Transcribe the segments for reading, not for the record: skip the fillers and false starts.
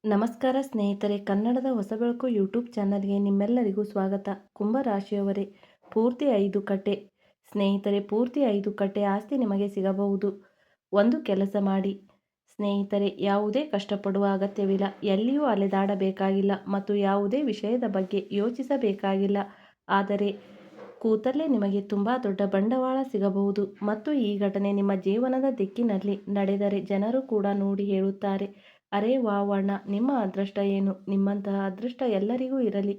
ನಮಸ್ಕಾರ ಸ್ನೇಹಿತರೆ, ಕನ್ನಡದ ಹೊಸಬೆಳಕು ಯೂಟ್ಯೂಬ್ ಚಾನಲ್ಗೆ ನಿಮ್ಮೆಲ್ಲರಿಗೂ ಸ್ವಾಗತ. ಕುಂಭರಾಶಿಯವರೇ, ಪೂರ್ತಿ 5 ಕಟ್ಟೆ. ಸ್ನೇಹಿತರೆ, ಪೂರ್ತಿ 5 ಕಟ್ಟೆ ಆಸ್ತಿ ನಿಮಗೆ ಸಿಗಬಹುದು. ಒಂದು ಕೆಲಸ ಮಾಡಿ ಸ್ನೇಹಿತರೆ, ಯಾವುದೇ ಕಷ್ಟಪಡುವ ಅಗತ್ಯವಿಲ್ಲ, ಎಲ್ಲಿಯೂ ಅಲೆದಾಡಬೇಕಾಗಿಲ್ಲ ಮತ್ತು ಯಾವುದೇ ವಿಷಯದ ಬಗ್ಗೆ ಯೋಚಿಸಬೇಕಾಗಿಲ್ಲ. ಆದರೆ ಕೂತಲ್ಲೇ ನಿಮಗೆ ತುಂಬ ದೊಡ್ಡ ಬಂಡವಾಳ ಸಿಗಬಹುದು ಮತ್ತು ಈ ಘಟನೆ ನಿಮ್ಮ ಜೀವನದ ದಿಕ್ಕಿನಲ್ಲಿ ನಡೆದರೆ ಜನರು ಕೂಡ ನೋಡಿ ಹೇಳುತ್ತಾರೆ, ಅರೆ ವಾವ್ ಅಣ್ಣ, ನಿಮ್ಮ ಅದೃಷ್ಟ ಏನು, ನಿಮ್ಮಂತಹ ಅದೃಷ್ಟ ಎಲ್ಲರಿಗೂ ಇರಲಿ.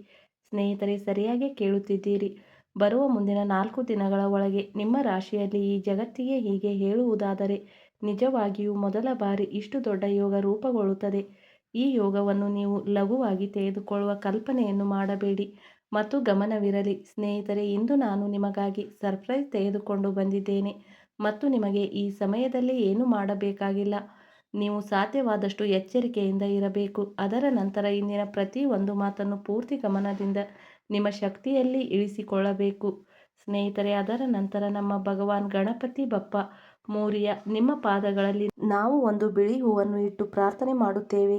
ಸ್ನೇಹಿತರೆ, ಸರಿಯಾಗಿ ಕೇಳುತ್ತಿದ್ದೀರಿ. ಬರುವ ಮುಂದಿನ 4 ದಿನಗಳ ಒಳಗೆ ನಿಮ್ಮ ರಾಶಿಯಲ್ಲಿ ಈ ಜಗತ್ತಿಗೆ ಹೀಗೆ ಹೇಳುವುದಾದರೆ ನಿಜವಾಗಿಯೂ ಮೊದಲ ಬಾರಿ ಇಷ್ಟು ದೊಡ್ಡ ಯೋಗ ರೂಪುಗೊಳ್ಳುತ್ತದೆ. ಈ ಯೋಗವನ್ನು ನೀವು ಲಘುವಾಗಿ ತೆಗೆದುಕೊಳ್ಳುವ ಕಲ್ಪನೆಯನ್ನು ಮಾಡಬೇಡಿ ಮತ್ತು ಗಮನವಿರಲಿ ಸ್ನೇಹಿತರೆ, ಇಂದು ನಾನು ನಿಮಗಾಗಿ ಸರ್ಪ್ರೈಸ್ ತೆಗೆದುಕೊಂಡು ಬಂದಿದ್ದೇನೆ ಮತ್ತು ನಿಮಗೆ ಈ ಸಮಯದಲ್ಲಿ ಏನು ಮಾಡಬೇಕಾಗಿಲ್ಲ. ನೀವು ಸಾಧ್ಯವಾದಷ್ಟು ಎಚ್ಚರಿಕೆಯಿಂದ ಇರಬೇಕು. ಅದರ ನಂತರ ಇಂದಿನ ಪ್ರತಿ ಒಂದು ಮಾತನ್ನು ಪೂರ್ತಿ ಗಮನದಿಂದ ನಿಮ್ಮ ಶಕ್ತಿಯಲ್ಲಿ ಇಳಿಸಿಕೊಳ್ಳಬೇಕು ಸ್ನೇಹಿತರೆ. ಅದರ ನಂತರ ನಮ್ಮ ಭಗವಾನ್ ಗಣಪತಿ ಬಪ್ಪ ಮೋರಿಯ ನಿಮ್ಮ ಪಾದಗಳಲ್ಲಿ ನಾವು ಒಂದು ಬಿಳಿ ಹೂವನ್ನು ಇಟ್ಟು ಪ್ರಾರ್ಥನೆ ಮಾಡುತ್ತೇವೆ.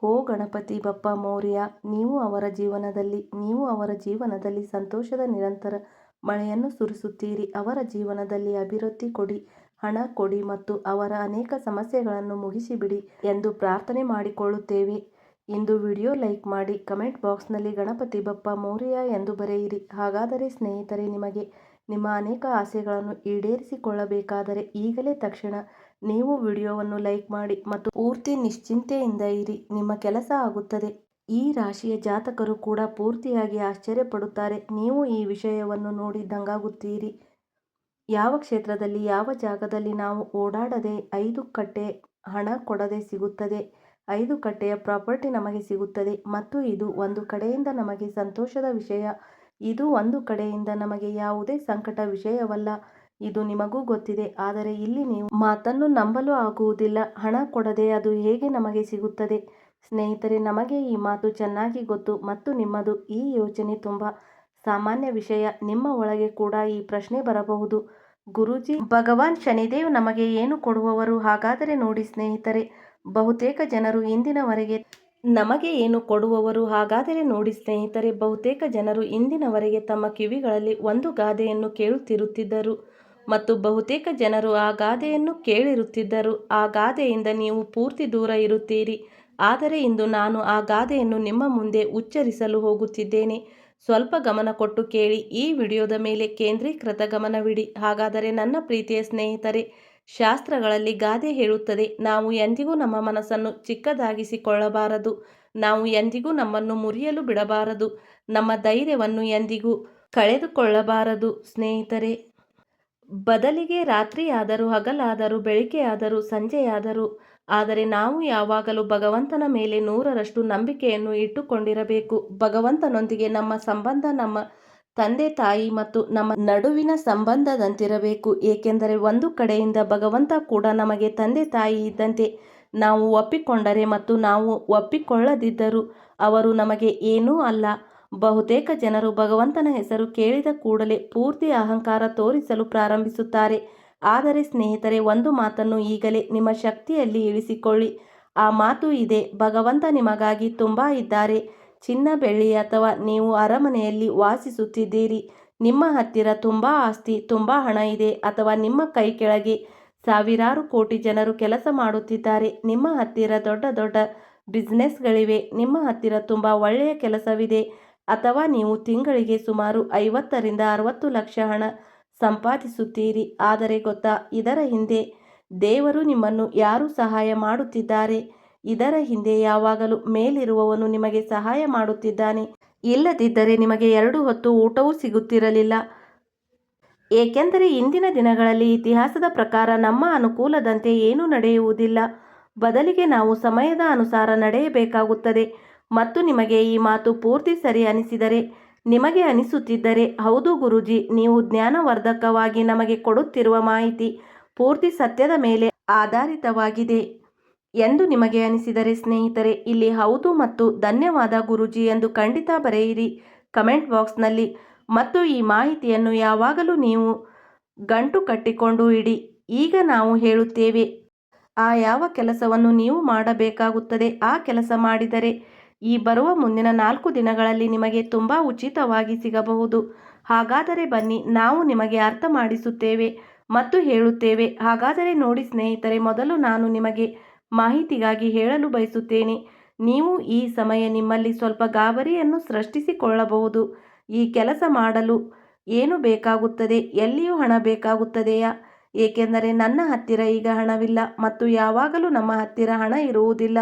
ಓ ಗಣಪತಿ ಬಪ್ಪ ಮೋರಿಯ, ನೀವು ಅವರ ಜೀವನದಲ್ಲಿ ಸಂತೋಷದ ನಿರಂತರ ಮಳೆಯನ್ನು ಸುರಿಸುತ್ತೀರಿ. ಅವರ ಜೀವನದಲ್ಲಿ ಅಭಿವೃದ್ಧಿ ಕೊಡಿ, ಹಣ ಕೊಡಿ ಮತ್ತು ಅವರ ಅನೇಕ ಸಮಸ್ಯೆಗಳನ್ನು ಮುಗಿಸಿಬಿಡಿ ಎಂದು ಪ್ರಾರ್ಥನೆ ಮಾಡಿಕೊಳ್ಳುತ್ತೇವೆ. ಇಂದು ವಿಡಿಯೋ ಲೈಕ್ ಮಾಡಿ, ಕಮೆಂಟ್ ಬಾಕ್ಸ್ನಲ್ಲಿ ಗಣಪತಿ ಬಪ್ಪ ಮೋರಿಯ ಎಂದು ಬರೆಯಿರಿ. ಹಾಗಾದರೆ ಸ್ನೇಹಿತರೆ, ನಿಮಗೆ ನಿಮ್ಮ ಅನೇಕ ಆಸೆಗಳನ್ನು ಈಡೇರಿಸಿಕೊಳ್ಳಬೇಕಾದರೆ ಈಗಲೇ ತಕ್ಷಣ ನೀವು ವಿಡಿಯೋವನ್ನು ಲೈಕ್ ಮಾಡಿ ಮತ್ತು ಪೂರ್ತಿ ನಿಶ್ಚಿಂತೆಯಿಂದ ಇರಿ, ನಿಮ್ಮ ಕೆಲಸ ಆಗುತ್ತದೆ. ಈ ರಾಶಿಯ ಜಾತಕರು ಕೂಡ ಪೂರ್ತಿಯಾಗಿ ಆಶ್ಚರ್ಯಪಡುತ್ತಾರೆ. ನೀವು ಈ ವಿಷಯವನ್ನು ನೋಡಿ ದಂಗಾಗುತ್ತೀರಿ. ಯಾವ ಕ್ಷೇತ್ರದಲ್ಲಿ, ಯಾವ ಜಾಗದಲ್ಲಿ ನಾವು ಓಡಾಡದೆ 5 ಕಟ್ಟೆ ಹಣ ಕೊಡದೆ ಸಿಗುತ್ತದೆ. 5 ಕಟ್ಟೆಯ ಪ್ರಾಪರ್ಟಿ ನಮಗೆ ಸಿಗುತ್ತದೆ ಮತ್ತು ಇದು ಒಂದು ಕಡೆಯಿಂದ ನಮಗೆ ಸಂತೋಷದ ವಿಷಯ. ಇದು ಒಂದು ಕಡೆಯಿಂದ ನಮಗೆ ಯಾವುದೇ ಸಂಕಟ ವಿಷಯವಲ್ಲ. ಇದು ನಿಮಗೂ ಗೊತ್ತಿದೆ. ಆದರೆ ಇಲ್ಲಿ ನೀವು ಮಾತನ್ನು ನಂಬಲು ಆಗುವುದಿಲ್ಲ. ಹಣ ಕೊಡದೆ ಅದು ಹೇಗೆ ನಮಗೆ ಸಿಗುತ್ತದೆ? ಸ್ನೇಹಿತರೆ, ನಮಗೆ ಈ ಮಾತು ಚೆನ್ನಾಗಿ ಗೊತ್ತು ಮತ್ತು ನಿಮ್ಮದು ಈ ಯೋಚನೆ ತುಂಬ ಸಾಮಾನ್ಯ ವಿಷಯ. ನಿಮ್ಮ ಒಳಗೆ ಕೂಡ ಈ ಪ್ರಶ್ನೆ ಬರಬಹುದು, ಗುರೂಜಿ, ಭಗವಾನ್ ಶನಿದೇವ್ ನಮಗೆ ಏನು ಕೊಡುವವರು? ಹಾಗಾದರೆ ನೋಡಿ ಸ್ನೇಹಿತರೆ, ಬಹುತೇಕ ಜನರು ಇಂದಿನವರೆಗೆ ನಮಗೆ ಏನು ಕೊಡುವವರು? ಹಾಗಾದರೆ ನೋಡಿ ಸ್ನೇಹಿತರೆ, ಬಹುತೇಕ ಜನರು ಇಂದಿನವರೆಗೆ ತಮ್ಮ ಕಿವಿಗಳಲ್ಲಿ ಒಂದು ಗಾದೆಯನ್ನು ಕೇಳುತ್ತಿರುತ್ತಿದ್ದರು ಮತ್ತು ಬಹುತೇಕ ಜನರು ಆ ಗಾದೆಯನ್ನು ಕೇಳಿರುತ್ತಿದ್ದರು. ಆ ಗಾದೆಯಿಂದ ನೀವು ಪೂರ್ತಿ ದೂರ ಇರುತ್ತೀರಿ. ಆದರೆ ಇಂದು ನಾನು ಆ ಗಾದೆಯನ್ನು ನಿಮ್ಮ ಮುಂದೆ ಉಚ್ಚರಿಸಲು ಹೋಗುತ್ತಿದ್ದೇನೆ. ಸ್ವಲ್ಪ ಗಮನ ಕೊಟ್ಟು ಕೇಳಿ. ಈ ವಿಡಿಯೋದ ಮೇಲೆ ಕೇಂದ್ರೀಕೃತ ಗಮನವಿಡಿ. ಹಾಗಾದರೆ ನನ್ನ ಪ್ರೀತಿಯ ಸ್ನೇಹಿತರೆ, ಶಾಸ್ತ್ರಗಳಲ್ಲಿ ಗಾದೆ ಹೇಳುತ್ತದೆ, ನಾವು ಎಂದಿಗೂ ನಮ್ಮ ಮನಸ್ಸನ್ನು ಚಿಕ್ಕದಾಗಿಸಿಕೊಳ್ಳಬಾರದು, ನಾವು ಎಂದಿಗೂ ನಮ್ಮನ್ನು ಮುರಿಯಲು ಬಿಡಬಾರದು, ನಮ್ಮ ಧೈರ್ಯವನ್ನು ಎಂದಿಗೂ ಕಳೆದುಕೊಳ್ಳಬಾರದು ಸ್ನೇಹಿತರೆ. ಬದಲಿಗೆ ರಾತ್ರಿಯಾದರೂ ಹಗಲಾದರೂ ಬೆಳಿಗ್ಗೆಯಾದರೂ ಸಂಜೆಯಾದರೂ ಆದರೆ ನಾವು ಯಾವಾಗಲೂ ಭಗವಂತನ ಮೇಲೆ 100ರಷ್ಟು ನಂಬಿಕೆಯನ್ನು ಇಟ್ಟುಕೊಂಡಿರಬೇಕು. ಭಗವಂತನೊಂದಿಗೆ ನಮ್ಮ ಸಂಬಂಧ ನಮ್ಮ ತಂದೆ ತಾಯಿ ಮತ್ತು ನಮ್ಮ ನಡುವಿನ ಸಂಬಂಧದಂತಿರಬೇಕು. ಏಕೆಂದರೆ ಒಂದು ಕಡೆಯಿಂದ ಭಗವಂತ ಕೂಡ ನಮಗೆ ತಂದೆ ತಾಯಿ ಇದ್ದಂತೆ. ನಾವು ಒಪ್ಪಿಕೊಂಡರೆ ಮತ್ತು ನಾವು ಒಪ್ಪಿಕೊಳ್ಳದಿದ್ದರೂ ಅವರು ನಮಗೆ ಏನೂ ಅಲ್ಲ. ಬಹುತೇಕ ಜನರು ಭಗವಂತನ ಹೆಸರು ಕೇಳಿದ ಕೂಡಲೇ ಪೂರ್ತಿ ಅಹಂಕಾರ ತೋರಿಸಲು ಪ್ರಾರಂಭಿಸುತ್ತಾರೆ. ಆದರೆ ಸ್ನೇಹಿತರೆ, ಒಂದು ಮಾತನ್ನು ಈಗಲೇ ನಿಮ್ಮ ಶಕ್ತಿಯಲ್ಲಿ ಇಳಿಸಿಕೊಳ್ಳಿ. ಆ ಮಾತು ಇದೆ, ಭಗವಂತ ನಿಮಗಾಗಿ ತುಂಬ ಇದ್ದಾರೆ. ಚಿನ್ನ ಬೆಳ್ಳಿ ಅಥವಾ ನೀವು ಅರಮನೆಯಲ್ಲಿ ವಾಸಿಸುತ್ತಿದ್ದೀರಿ, ನಿಮ್ಮ ಹತ್ತಿರ ತುಂಬ ಆಸ್ತಿ, ತುಂಬ ಹಣ ಇದೆ ಅಥವಾ ನಿಮ್ಮ ಕೈ ಕೆಳಗೆ ಸಾವಿರಾರು ಕೋಟಿ ಜನರು ಕೆಲಸ ಮಾಡುತ್ತಿದ್ದಾರೆ, ನಿಮ್ಮ ಹತ್ತಿರ ದೊಡ್ಡ ದೊಡ್ಡ ಬಿಸ್ನೆಸ್ಗಳಿವೆ, ನಿಮ್ಮ ಹತ್ತಿರ ತುಂಬ ಒಳ್ಳೆಯ ಕೆಲಸವಿದೆ ಅಥವಾ ನೀವು ತಿಂಗಳಿಗೆ ಸುಮಾರು 50ರಿಂದ 60 ಲಕ್ಷ ಹಣ ಸಂಪಾದಿಸುತ್ತೀರಿ. ಆದರೆ ಗೊತ್ತಾ, ಇದರ ಹಿಂದೆ ದೇವರು ನಿಮ್ಮನ್ನು ಯಾರು ಸಹಾಯ ಮಾಡುತ್ತಿದ್ದಾರೆ? ಇದರ ಹಿಂದೆ ಯಾವಾಗಲೂ ಮೇಲಿರುವವನು ನಿಮಗೆ ಸಹಾಯ ಮಾಡುತ್ತಿದ್ದಾನೆ. ಇಲ್ಲದಿದ್ದರೆ ನಿಮಗೆ 2 ಹೊತ್ತು ಊಟವೂ ಸಿಗುತ್ತಿರಲಿಲ್ಲ. ಏಕೆಂದರೆ ಇಂದಿನ ದಿನಗಳಲ್ಲಿ ಇತಿಹಾಸದ ಪ್ರಕಾರ ನಮ್ಮ ಅನುಕೂಲದಂತೆ ಏನೂ ನಡೆಯುವುದಿಲ್ಲ. ಬದಲಿಗೆ ನಾವು ಸಮಯದ ಅನುಸಾರ ನಡೆಯಬೇಕಾಗುತ್ತದೆ. ಮತ್ತು ನಿಮಗೆ ಈ ಮಾತು ಪೂರ್ತಿ ಸರಿ ಅನಿಸಿದರೆ, ನಿಮಗೆ ಅನಿಸುತ್ತಿದ್ದರೆ, ಹೌದು ಗುರೂಜಿ, ನೀವು ಜ್ಞಾನವರ್ಧಕವಾಗಿ ನಮಗೆ ಕೊಡುತ್ತಿರುವ ಮಾಹಿತಿ ಪೂರ್ತಿ ಸತ್ಯದ ಮೇಲೆ ಆಧಾರಿತವಾಗಿದೆ ಎಂದು ನಿಮಗೆ ಅನಿಸಿದರೆ ಸ್ನೇಹಿತರೆ, ಇಲ್ಲಿ ಹೌದು ಮತ್ತು ಧನ್ಯವಾದ ಗುರೂಜಿ ಎಂದು ಖಂಡಿತ ಬರೆಯಿರಿ ಕಮೆಂಟ್ ಬಾಕ್ಸ್ನಲ್ಲಿ. ಮತ್ತು ಈ ಮಾಹಿತಿಯನ್ನು ಯಾವಾಗಲೂ ನೀವು ಗಂಟು ಕಟ್ಟಿಕೊಂಡು ಇಡಿ. ಈಗ ನಾವು ಹೇಳುತ್ತೇವೆ, ಆ ಯಾವ ಕೆಲಸವನ್ನು ನೀವು ಮಾಡಬೇಕಾಗುತ್ತದೆ. ಆ ಕೆಲಸ ಮಾಡಿದರೆ ಈ ಬರುವ ಮುಂದಿನ 4 ದಿನಗಳಲ್ಲಿ ನಿಮಗೆ ತುಂಬ ಉಚಿತವಾಗಿ ಸಿಗಬಹುದು. ಹಾಗಾದರೆ ಬನ್ನಿ, ನಾವು ನಿಮಗೆ ಅರ್ಥ ಮಾಡಿಸುತ್ತೇವೆ ಮತ್ತು ಹೇಳುತ್ತೇವೆ. ಹಾಗಾದರೆ ನೋಡಿ ಸ್ನೇಹಿತರೆ, ಮೊದಲು ನಾನು ನಿಮಗೆ ಮಾಹಿತಿಗಾಗಿ ಹೇಳಲು ಬಯಸುತ್ತೇನೆ. ನೀವು ಈ ಸಮಯ ನಿಮ್ಮಲ್ಲಿ ಸ್ವಲ್ಪ ಗಾಬರಿಯನ್ನು ಸೃಷ್ಟಿಸಿಕೊಳ್ಳಬಹುದು. ಈ ಕೆಲಸ ಮಾಡಲು ಏನು ಬೇಕಾಗುತ್ತದೆ? ಎಲ್ಲಿಯೂ ಹಣ ಬೇಕಾಗುತ್ತದೆಯಾ? ಏಕೆಂದರೆ ನನ್ನ ಹತ್ತಿರ ಈಗ ಹಣವಿಲ್ಲ ಮತ್ತು ಯಾವಾಗಲೂ ನಮ್ಮ ಹತ್ತಿರ ಹಣ ಇರುವುದಿಲ್ಲ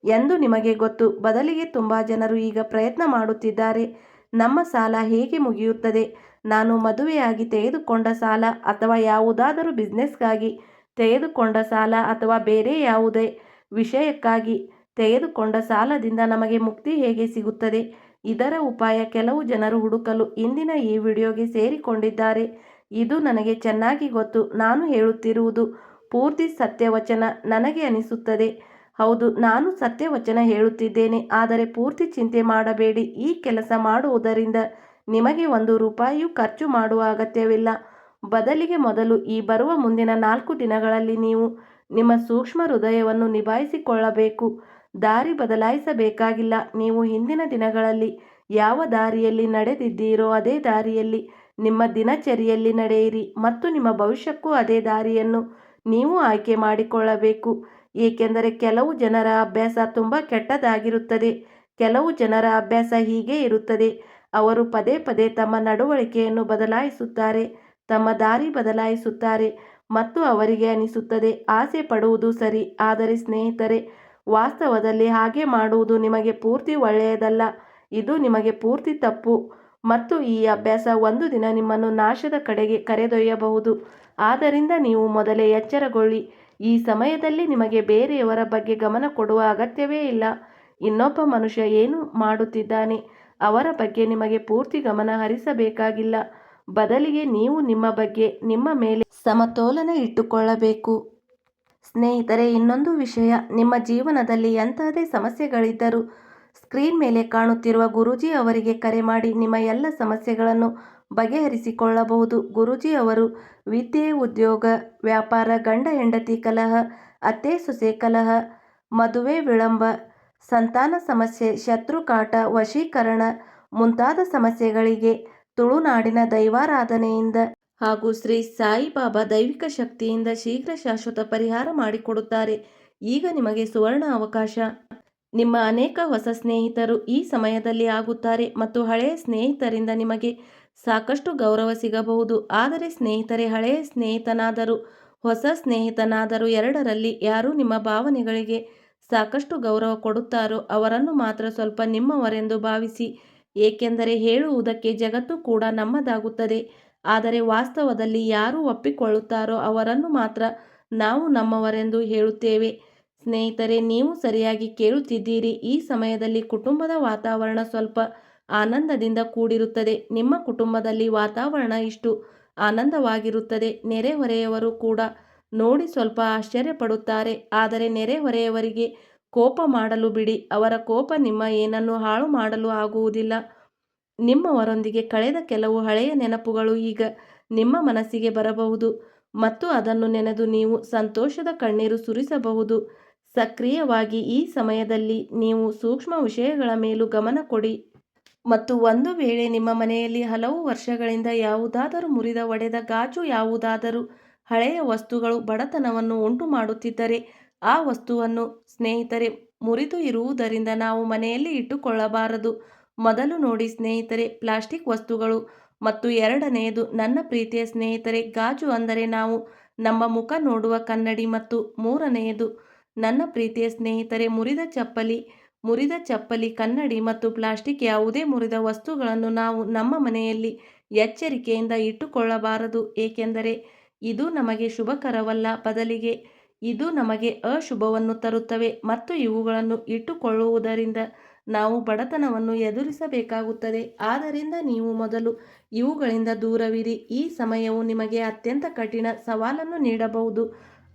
ಎಂದು ನಿಮಗೆ ಗೊತ್ತು. ಬದಲಿಗೆ ತುಂಬ ಜನರು ಈಗ ಪ್ರಯತ್ನ ಮಾಡುತ್ತಿದ್ದಾರೆ, ನಮ್ಮ ಸಾಲ ಹೇಗೆ ಮುಗಿಯುತ್ತದೆ? ನಾನು ಮದುವೆಯಾಗಿ ತೆಗೆದುಕೊಂಡ ಸಾಲ, ಅಥವಾ ಯಾವುದಾದರೂ ಬಿಸ್ನೆಸ್ಗಾಗಿ ತೆಗೆದುಕೊಂಡ ಸಾಲ, ಅಥವಾ ಬೇರೆ ಯಾವುದೇ ವಿಷಯಕ್ಕಾಗಿ ತೆಗೆದುಕೊಂಡ ಸಾಲದಿಂದ ನಮಗೆ ಮುಕ್ತಿ ಹೇಗೆ ಸಿಗುತ್ತದೆ? ಇದರ ಉಪಾಯ ಕೆಲವು ಜನರು ಹುಡುಕಲು ಇಂದಿನ ಈ ವಿಡಿಯೋಗೆ ಸೇರಿಕೊಂಡಿದ್ದಾರೆ. ಇದು ನನಗೆ ಚೆನ್ನಾಗಿ ಗೊತ್ತು. ನಾನು ಹೇಳುತ್ತಿರುವುದು ಪೂರ್ತಿ ಸತ್ಯವಚನ. ನನಗೆ ಅನಿಸುತ್ತದೆ, ಹೌದು, ನಾನು ಸತ್ಯವಚನ ಹೇಳುತ್ತಿದ್ದೇನೆ. ಆದರೆ ಪೂರ್ತಿ ಚಿಂತೆ ಮಾಡಬೇಡಿ. ಈ ಕೆಲಸ ಮಾಡುವುದರಿಂದ ನಿಮಗೆ 1 ರೂಪಾಯಿಯೂ ಖರ್ಚು ಮಾಡುವ ಅಗತ್ಯವಿಲ್ಲ. ಬದಲಿಗೆ ಮೊದಲು ಈ ಬರುವ ಮುಂದಿನ 4 ದಿನಗಳಲ್ಲಿ ನೀವು ನಿಮ್ಮ ಸೂಕ್ಷ್ಮ ಹೃದಯವನ್ನು ನಿಭಾಯಿಸಿಕೊಳ್ಳಬೇಕು. ದಾರಿ ಬದಲಾಯಿಸಬೇಕಾಗಿಲ್ಲ. ನೀವು ಹಿಂದಿನ ದಿನಗಳಲ್ಲಿ ಯಾವ ದಾರಿಯಲ್ಲಿ ನಡೆದಿದ್ದೀರೋ ಅದೇ ದಾರಿಯಲ್ಲಿ ನಿಮ್ಮ ದಿನಚರಿಯಲ್ಲಿ ನಡೆಯಿರಿ ಮತ್ತು ನಿಮ್ಮ ಭವಿಷ್ಯಕ್ಕೂ ಅದೇ ದಾರಿಯನ್ನು ನೀವು ಆಯ್ಕೆ ಮಾಡಿಕೊಳ್ಳಬೇಕು. ಏಕೆಂದರೆ ಕೆಲವು ಜನರ ಅಭ್ಯಾಸ ತುಂಬ ಕೆಟ್ಟದಾಗಿರುತ್ತದೆ. ಕೆಲವು ಜನರ ಅಭ್ಯಾಸ ಹೀಗೆ ಇರುತ್ತದೆ. ಅವರು ಪದೇ ಪದೇ ತಮ್ಮ ನಡವಳಿಕೆಯನ್ನು ಬದಲಾಯಿಸುತ್ತಾರೆ, ತಮ್ಮ ದಾರಿ ಬದಲಾಯಿಸುತ್ತಾರೆ ಮತ್ತು ಅವರಿಗೆ ಅನಿಸುತ್ತದೆ ಆಸೆ ಪಡುವುದು ಸರಿ. ಆದರೆ ಸ್ನೇಹಿತರೆ, ವಾಸ್ತವದಲ್ಲಿ ಹಾಗೆ ಮಾಡುವುದು ನಿಮಗೆ ಪೂರ್ತಿ ಒಳ್ಳೆಯದಲ್ಲ. ಇದು ನಿಮಗೆ ಪೂರ್ತಿ ತಪ್ಪು ಮತ್ತು ಈ ಅಭ್ಯಾಸ ಒಂದು ದಿನ ನಿಮ್ಮನ್ನು ನಾಶದ ಕಡೆಗೆ ಕರೆದೊಯ್ಯಬಹುದು. ಆದ್ದರಿಂದ ನೀವು ಮೊದಲೇ ಎಚ್ಚರಗೊಳ್ಳಿ. ಈ ಸಮಯದಲ್ಲಿ ನಿಮಗೆ ಬೇರೆಯವರ ಬಗ್ಗೆ ಗಮನ ಕೊಡುವ ಅಗತ್ಯವೇ ಇಲ್ಲ. ಇನ್ನೊಬ್ಬ ಮನುಷ್ಯ ಏನು ಮಾಡುತ್ತಿದ್ದಾನೆ ಅವರ ಬಗ್ಗೆ ನಿಮಗೆ ಪೂರ್ತಿ ಗಮನ ಹರಿಸಬೇಕಾಗಿಲ್ಲ. ಬದಲಿಗೆ ನೀವು ನಿಮ್ಮ ಬಗ್ಗೆ, ನಿಮ್ಮ ಮೇಲೆ ಸಮತೋಲನ ಇಟ್ಟುಕೊಳ್ಳಬೇಕು. ಸ್ನೇಹಿತರೆ, ಇನ್ನೊಂದು ವಿಷಯ, ನಿಮ್ಮ ಜೀವನದಲ್ಲಿ ಎಂತಹದೇ ಸಮಸ್ಯೆಗಳಿದ್ದರೂ ಸ್ಕ್ರೀನ್ ಮೇಲೆ ಕಾಣುತ್ತಿರುವ ಗುರೂಜಿ ಅವರಿಗೆ ಕರೆ ಮಾಡಿ ನಿಮ್ಮ ಎಲ್ಲ ಸಮಸ್ಯೆಗಳನ್ನು ಬಗೆಹರಿಸಿಕೊಳ್ಳಬಹುದು. ಗುರೂಜಿ ಅವರು ವಿದ್ಯೆ, ಉದ್ಯೋಗ, ವ್ಯಾಪಾರ, ಗಂಡ ಹೆಂಡತಿ ಕಲಹ, ಅತ್ತೆ ಸೊಸೆ ಕಲಹ, ಮದುವೆ ವಿಳಂಬ, ಸಂತಾನ ಸಮಸ್ಯೆ, ಶತ್ರುಕಾಟ, ವಶೀಕರಣ ಮುಂತಾದ ಸಮಸ್ಯೆಗಳಿಗೆ ತುಳುನಾಡಿನ ದೈವಾರಾಧನೆಯಿಂದ ಹಾಗೂ ಶ್ರೀ ಸಾಯಿಬಾಬಾ ದೈವಿಕ ಶಕ್ತಿಯಿಂದ ಶೀಘ್ರ ಶಾಶ್ವತ ಪರಿಹಾರ ಮಾಡಿಕೊಡುತ್ತಾರೆ. ಈಗ ನಿಮಗೆ ಸುವರ್ಣ ಅವಕಾಶ. ನಿಮ್ಮ ಅನೇಕ ಹೊಸ ಸ್ನೇಹಿತರು ಈ ಸಮಯದಲ್ಲಿ ಆಗುತ್ತಾರೆ ಮತ್ತು ಹಳೆಯ ಸ್ನೇಹಿತರಿಂದ ನಿಮಗೆ ಸಾಕಷ್ಟು ಗೌರವ ಸಿಗಬಹುದು. ಆದರೆ ಸ್ನೇಹಿತರೆ, ಹಳೆಯ ಸ್ನೇಹಿತನಾದರೂ ಹೊಸ ಸ್ನೇಹಿತನಾದರೂ ಎರಡರಲ್ಲಿ ಯಾರು ನಿಮ್ಮ ಭಾವನೆಗಳಿಗೆ ಸಾಕಷ್ಟು ಗೌರವ ಕೊಡುತ್ತಾರೋ ಅವರನ್ನು ಮಾತ್ರ ಸ್ವಲ್ಪ ನಿಮ್ಮವರೆಂದು ಭಾವಿಸಿ. ಏಕೆಂದರೆ ಹೇಳುವುದಕ್ಕೆ ಜಗತ್ತು ಕೂಡ ನಮ್ಮದಾಗುತ್ತದೆ, ಆದರೆ ವಾಸ್ತವದಲ್ಲಿ ಯಾರು ಒಪ್ಪಿಕೊಳ್ಳುತ್ತಾರೋ ಅವರನ್ನು ಮಾತ್ರ ನಾವು ನಮ್ಮವರೆಂದು ಹೇಳುತ್ತೇವೆ. ಸ್ನೇಹಿತರೆ, ನೀವು ಸರಿಯಾಗಿ ಕೇಳುತ್ತಿದ್ದೀರಿ. ಈ ಸಮಯದಲ್ಲಿ ಕುಟುಂಬದ ವಾತಾವರಣ ಸ್ವಲ್ಪ ಆನಂದದಿಂದ ಕೂಡಿರುತ್ತದೆ. ನಿಮ್ಮ ಕುಟುಂಬದಲ್ಲಿ ವಾತಾವರಣ ಇಷ್ಟು ಆನಂದವಾಗಿರುತ್ತದೆ, ನೆರೆಹೊರೆಯವರು ಕೂಡ ನೋಡಿ ಸ್ವಲ್ಪ ಆಶ್ಚರ್ಯಪಡುತ್ತಾರೆ. ಆದರೆ ನೆರೆಹೊರೆಯವರಿಗೆ ಕೋಪ ಮಾಡಲು ಬಿಡಿ. ಅವರ ಕೋಪ ನಿಮ್ಮ ಏನನ್ನು ಹಾಳು ಮಾಡಲು ಆಗುವುದಿಲ್ಲ. ನಿಮ್ಮವರೊಂದಿಗೆ ಕಳೆದ ಕೆಲವು ಹಳೆಯ ನೆನಪುಗಳು ಈಗ ನಿಮ್ಮ ಮನಸ್ಸಿಗೆ ಬರಬಹುದು ಮತ್ತು ಅದನ್ನು ನೆನೆದು ನೀವು ಸಂತೋಷದ ಕಣ್ಣೀರು ಸುರಿಸಬಹುದು. ಸಕ್ರಿಯವಾಗಿ ಈ ಸಮಯದಲ್ಲಿ ನೀವು ಸೂಕ್ಷ್ಮ ವಿಷಯಗಳ ಮೇಲೂ ಗಮನ ಕೊಡಿ. ಮತ್ತು ಒಂದು ವೇಳೆ ನಿಮ್ಮ ಮನೆಯಲ್ಲಿ ಹಲವು ವರ್ಷಗಳಿಂದ ಯಾವುದಾದರೂ ಮುರಿದ ಒಡೆದ ಗಾಜು, ಯಾವುದಾದರೂ ಹಳೆಯ ವಸ್ತುಗಳು ಬಡತನವನ್ನು ಉಂಟು ಮಾಡುತ್ತಿದ್ದರೆ ಆ ವಸ್ತುವನ್ನು ಸ್ನೇಹಿತರೆ ಮುರಿದು ಇರುವುದರಿಂದ ನಾವು ಮನೆಯಲ್ಲಿ ಇಟ್ಟುಕೊಳ್ಳಬಾರದು. ಮೊದಲು ನೋಡಿ ಸ್ನೇಹಿತರೆ, ಪ್ಲಾಸ್ಟಿಕ್ ವಸ್ತುಗಳು ಮತ್ತು ಎರಡನೆಯದು ನನ್ನ ಪ್ರೀತಿಯ ಸ್ನೇಹಿತರೆ ಗಾಜು ಅಂದರೆ ನಾವು ನಮ್ಮ ಮುಖ ನೋಡುವ ಕನ್ನಡಿ, ಮತ್ತು ಮೂರನೆಯದು ನನ್ನ ಪ್ರೀತಿಯ ಸ್ನೇಹಿತರೆ ಮುರಿದ ಚಪ್ಪಲಿ, ಕನ್ನಡಿ ಮತ್ತು ಪ್ಲಾಸ್ಟಿಕ್ ಯಾವುದೇ ಮುರಿದ ವಸ್ತುಗಳನ್ನು ನಾವು ನಮ್ಮ ಮನೆಯಲ್ಲಿ ಎಚ್ಚರಿಕೆಯಿಂದ ಇಟ್ಟುಕೊಳ್ಳಬಾರದು. ಏಕೆಂದರೆ ಇದು ನಮಗೆ ಶುಭಕರವಲ್ಲ, ಬದಲಿಗೆ ಇದು ನಮಗೆ ಅಶುಭವನ್ನು ತರುತ್ತವೆ ಮತ್ತು ಇವುಗಳನ್ನು ಇಟ್ಟುಕೊಳ್ಳುವುದರಿಂದ ನಾವು ಬಡತನವನ್ನು ಎದುರಿಸಬೇಕಾಗುತ್ತದೆ. ಆದ್ದರಿಂದ ನೀವು ಮೊದಲು ಇವುಗಳಿಂದ ದೂರವಿರಿ. ಈ ಸಮಯವು ನಿಮಗೆ ಅತ್ಯಂತ ಕಠಿಣ ಸವಾಲನ್ನು ನೀಡಬಹುದು,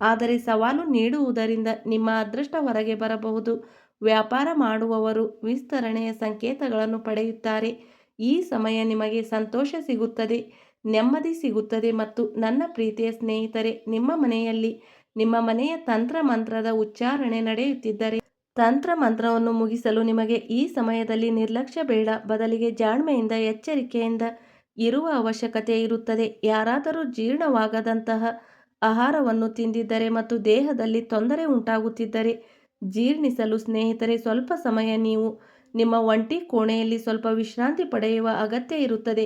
ಆದರೆ ಸವಾಲು ನೀಡುವುದರಿಂದ ನಿಮ್ಮ ಅದೃಷ್ಟ ಹೊರಗೆ ಬರಬಹುದು. ವ್ಯಾಪಾರ ಮಾಡುವವರು ವಿಸ್ತರಣೆಯ ಸಂಕೇತಗಳನ್ನು ಪಡೆಯುತ್ತಾರೆ. ಈ ಸಮಯ ನಿಮಗೆ ಸಂತೋಷ ಸಿಗುತ್ತದೆ, ನೆಮ್ಮದಿ ಸಿಗುತ್ತದೆ ಮತ್ತು ನನ್ನ ಪ್ರೀತಿಯ ಸ್ನೇಹಿತರೆ ನಿಮ್ಮ ಮನೆಯಲ್ಲಿ ನಿಮ್ಮ ಮನೆಯ ತಂತ್ರ ಮಂತ್ರದ ಉಚ್ಚಾರಣೆ ನಡೆಯುತ್ತಿದ್ದರೆ ತಂತ್ರ ಮಂತ್ರವನ್ನು ಮುಗಿಸಲು ನಿಮಗೆ ಈ ಸಮಯದಲ್ಲಿ ನಿರ್ಲಕ್ಷ್ಯ ಬೇಡ, ಬದಲಿಗೆ ಜಾಣ್ಮೆಯಿಂದ ಎಚ್ಚರಿಕೆಯಿಂದ ಇರುವ ಅವಶ್ಯಕತೆ ಇರುತ್ತದೆ. ಯಾರಾದರೂ ಜೀರ್ಣವಾಗದಂತಹ ಆಹಾರವನ್ನು ತಿಂದಿದ್ದರೆ ಮತ್ತು ದೇಹದಲ್ಲಿ ತೊಂದರೆ ಉಂಟಾಗುತ್ತಿದ್ದರೆ ಜೀರ್ಣಿಸಲು ಸ್ನೇಹಿತರೆ ಸ್ವಲ್ಪ ಸಮಯ ನೀವು ನಿಮ್ಮ ಒಂಟಿ ಕೋಣೆಯಲ್ಲಿ ಸ್ವಲ್ಪ ವಿಶ್ರಾಂತಿ ಪಡೆಯುವ ಅಗತ್ಯ ಇರುತ್ತದೆ.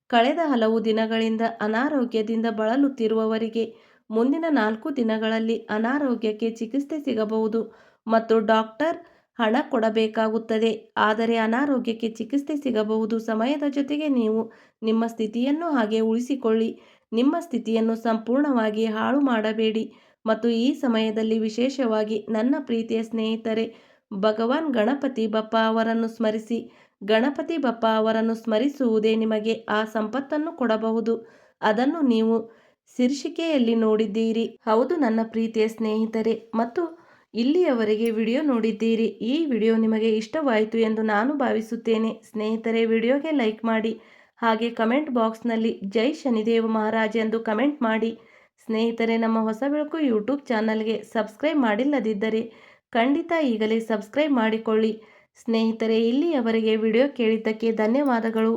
ಕಳೆದ ಹಲವು ದಿನಗಳಿಂದ ಅನಾರೋಗ್ಯದಿಂದ ಬಳಲುತ್ತಿರುವವರಿಗೆ ಮುಂದಿನ 4 ದಿನಗಳಲ್ಲಿ ಅನಾರೋಗ್ಯಕ್ಕೆ ಚಿಕಿತ್ಸೆ ಸಿಗಬಹುದು ಮತ್ತು ಡಾಕ್ಟರ್ ಹಣ ಕೊಡಬೇಕಾಗುತ್ತದೆ. ಆದರೆ ಅನಾರೋಗ್ಯಕ್ಕೆ ಚಿಕಿತ್ಸೆ ಸಿಗಬಹುದು. ಸಮಯದ ಜೊತೆಗೆ ನೀವು ನಿಮ್ಮ ಸ್ಥಿತಿಯನ್ನು ಹಾಗೆ ಉಳಿಸಿಕೊಳ್ಳಿ. ನಿಮ್ಮ ಸ್ಥಿತಿಯನ್ನು ಸಂಪೂರ್ಣವಾಗಿ ಹಾಳು ಮಾಡಬೇಡಿ. ಮತ್ತು ಈ ಸಮಯದಲ್ಲಿ ವಿಶೇಷವಾಗಿ ನನ್ನ ಪ್ರೀತಿಯ ಸ್ನೇಹಿತರೆ, ಭಗವಾನ್ ಗಣಪತಿ ಬಪ್ಪ ಅವರನ್ನು ಸ್ಮರಿಸಿ. ಗಣಪತಿ ಬಪ್ಪ ಅವರನ್ನು ಸ್ಮರಿಸುವುದೇ ನಿಮಗೆ ಆ ಸಂಪತ್ತನ್ನು ಕೊಡಬಹುದು. ಅದನ್ನು ನೀವು ಶೀರ್ಷಿಕೆಯಲ್ಲಿ ನೋಡಿದ್ದೀರಿ. ಹೌದು ನನ್ನ ಪ್ರೀತಿಯ ಸ್ನೇಹಿತರೆ, ಮತ್ತು ಇಲ್ಲಿಯವರೆಗೆ ವಿಡಿಯೋ ನೋಡಿದ್ದೀರಿ. ಈ ವಿಡಿಯೋ ನಿಮಗೆ ಇಷ್ಟವಾಯಿತು ಎಂದು ನಾನು ಭಾವಿಸುತ್ತೇನೆ. ಸ್ನೇಹಿತರೆ, ವಿಡಿಯೋಗೆ ಲೈಕ್ ಮಾಡಿ, ಹಾಗೆ ಕಮೆಂಟ್ ಬಾಕ್ಸ್ನಲ್ಲಿ ಜೈ ಶನಿದೇವ ಮಹಾರಾಜ್ ಎಂದು ಕಮೆಂಟ್ ಮಾಡಿ. ಸ್ನೇಹಿತರೆ, ನಮ್ಮ ಹೊಸ ಬೆಳಕು ಯೂಟ್ಯೂಬ್ ಚಾನಲ್ಗೆ ಸಬ್ಸ್ಕ್ರೈಬ್ ಮಾಡಿಲ್ಲದಿದ್ದರೆ ಖಂಡಿತ ಈಗಲೇ ಸಬ್ಸ್ಕ್ರೈಬ್ ಮಾಡಿಕೊಳ್ಳಿ. ಸ್ನೇಹಿತರೆ, ಇಲ್ಲಿಯವರೆಗೆ ವಿಡಿಯೋ ಕೇಳಿದ್ದಕ್ಕೆ ಧನ್ಯವಾದಗಳು.